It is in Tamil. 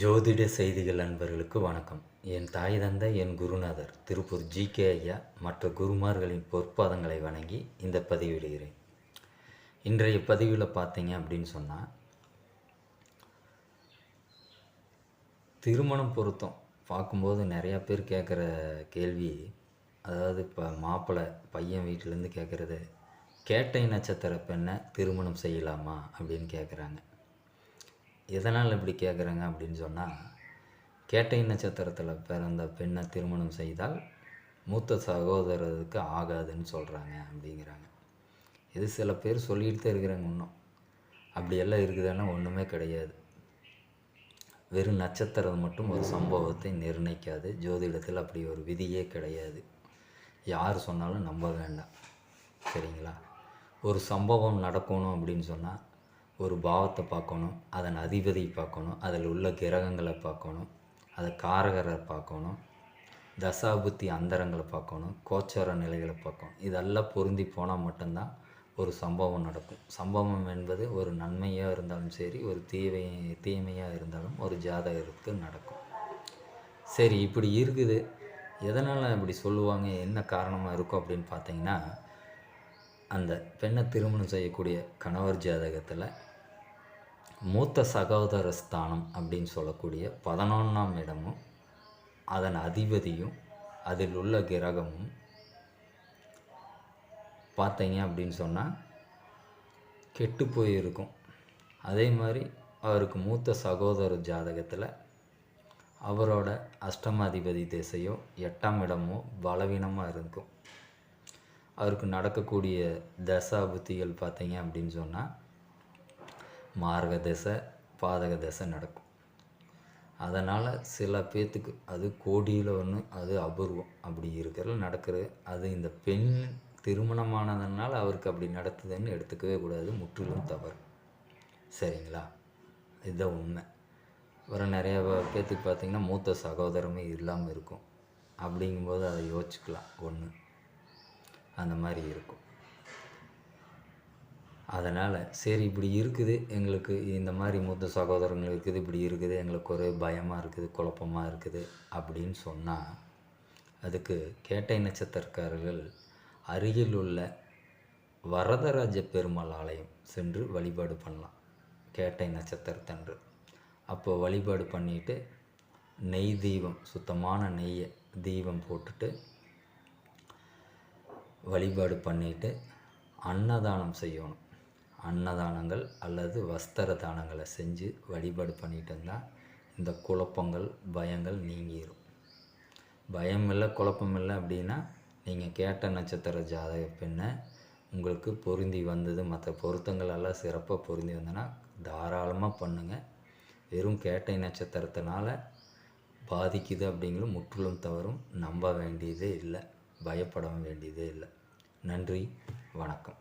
ஜோதிட செய்திகள் நண்பர்களுக்கு வணக்கம். என் தாய் தந்தை, என் குருநாதர் திருப்பூர் ஜி.கே. ஐயா மற்ற குருமார்களின் பொற்பாதங்களை வணங்கி இந்த பதிவிடுகிறேன். இன்றைய பதிவில் பார்த்தீங்க அப்படின்னு சொன்னால், திருமணம் பொருத்தம் பார்க்கும்போது நிறையா பேர் கேட்குற கேள்வி, அதாவது இப்போ மாப்பிள்ளை பையன் வீட்டிலேருந்து கேட்குறது, கேட்டை நட்சத்திர பெண்ணை திருமணம் செய்யலாமா அப்படின்னு கேட்குறாங்க. எதனால் இப்படி கேட்குறாங்க அப்படின்னு சொன்னால், கேட்டை நட்சத்திரத்தில் பிறந்த பெண்ணை திருமணம் செய்தால் மூத்த சகோதரருக்கு ஆகாதுன்னு சொல்கிறாங்க அப்படிங்கிறாங்க. இது சில பேர் சொல்லிகிட்டு தான் இருக்கிறாங்க. இன்னும் அப்படியெல்லாம் இருக்குதுன்னா ஒன்றுமே கிடையாது. வெறும் நட்சத்திரம் மட்டும் ஒரு சம்பவத்தை நிர்ணயிக்காது. ஜோதிடத்தில் அப்படி ஒரு விதியே கிடையாது. யார் சொன்னாலும் நம்ப வேண்டாம், சரிங்களா? ஒரு சம்பவம் நடக்கணும் அப்படின்னு சொன்னால் ஒரு பாவத்தை பார்க்கணும், அதன் அதிபதி பார்க்கணும், அதில் உள்ள கிரகங்களை பார்க்கணும், அதை காரகரை பார்க்கணும், தசாபுத்தி அந்தரங்களை பார்க்கணும், கோச்சார நிலைகளை பார்க்கணும். இதெல்லாம் பொருந்தி போனால் மட்டும்தான் ஒரு சம்பவம் நடக்கும். சம்பவம் என்பது ஒரு நன்மையாக இருந்தாலும் சரி, ஒரு தீமையாக இருந்தாலும் ஒரு ஜாதகருக்கு நடக்கும். சரி, இப்படி இருக்குது. எதனால் இப்படி சொல்லுவாங்க, என்ன காரணமாக இருக்கும் அப்படின்னு பார்த்தீங்கன்னா, அந்த பெண்ணை திருமணம் செய்யக்கூடிய கணவர் ஜாதகத்தில் மூத்த சகோதர ஸ்தானம் அப்படின்னு சொல்லக்கூடிய 11ஆம் இடமும் அதன் அதிபதியும் அதில் உள்ள கிரகமும் பார்த்தீங்க அப்படின்னு சொன்னால் கெட்டு போயிருக்கும். அதே மாதிரி அவருக்கு மூத்த சகோதர ஜாதகத்தில் அவரோட அஷ்டமாதிபதி திசையோ 8ஆம் இடமோ பலவீனமாக இருக்கும். அவருக்கு நடக்கக்கூடிய தசா புத்திகள் பார்த்தீங்க அப்படின்னு சொன்னால் மார்க தசை, பாதக தசை நடக்கும். அதனால் சில பேர்த்துக்கு அது கோடியில் ஒன்று, அது அபூர்வம். அப்படி இருக்கிறது நடக்கிறது. அது இந்த பெண் திருமணமானதுனால அவருக்கு அப்படி நடத்துதுன்னு எடுத்துக்கவே கூடாது. முற்றிலும் தவறு, சரிங்களா? இதுதான் உண்மை. அப்புறம் நிறைய பேர்த்துக்கு பார்த்திங்கன்னா மூத்த சகோதரமே இல்லாமல் இருக்கும். அப்படிங்கும்போது அதை யோசிச்சுக்கலாம். ஒன்று அந்த மாதிரி இருக்கும். அதனால் சரி, இப்படி இருக்குது, எங்களுக்கு இந்த மாதிரி மூத்த சகோதரங்கள் இருக்குது, இப்படி இருக்குது, எங்களுக்கு ஒரு பயமாக இருக்குது, குழப்பமாக இருக்குது அப்படின்னு சொன்னால், அதுக்கு கேட்டை நட்சத்திரக்காரர்கள் அருகில் உள்ள வரதராஜ பெருமாள் ஆலயம் சென்று வழிபாடு பண்ணலாம். கேட்டை நட்சத்திரத்தன்று அப்போ வழிபாடு பண்ணிவிட்டு நெய் தீபம், சுத்தமான நெய்யை தீபம் போட்டுட்டு வழிபாடு பண்ணிவிட்டு அன்னதானம் செய்யணும். அன்னதானங்கள் அல்லது வஸ்திர தானங்களை செஞ்சு வழிபாடு பண்ணிட்டு இருந்தால் இந்த குழப்பங்கள், பயங்கள் நீங்கிடும். பயம் இல்லை, குழப்பம் இல்லை அப்படின்னா நீங்கள் கேட்ட நட்சத்திர ஜாதக பெண்ணை உங்களுக்கு பொருந்தி வந்தது, மற்ற பொருத்தங்கள் எல்லாம் சிறப்பாக பொருந்தி வந்ததுன்னா தாராளமாக பண்ணுங்கள். வெறும் கேட்டை நட்சத்திரத்தினால பாதிக்குது அப்படிங்கிறது முற்றிலும் தவறும். நம்ப வேண்டியதே இல்லை, பயப்பட வேண்டியதே இல்லை. நன்றி, வணக்கம்.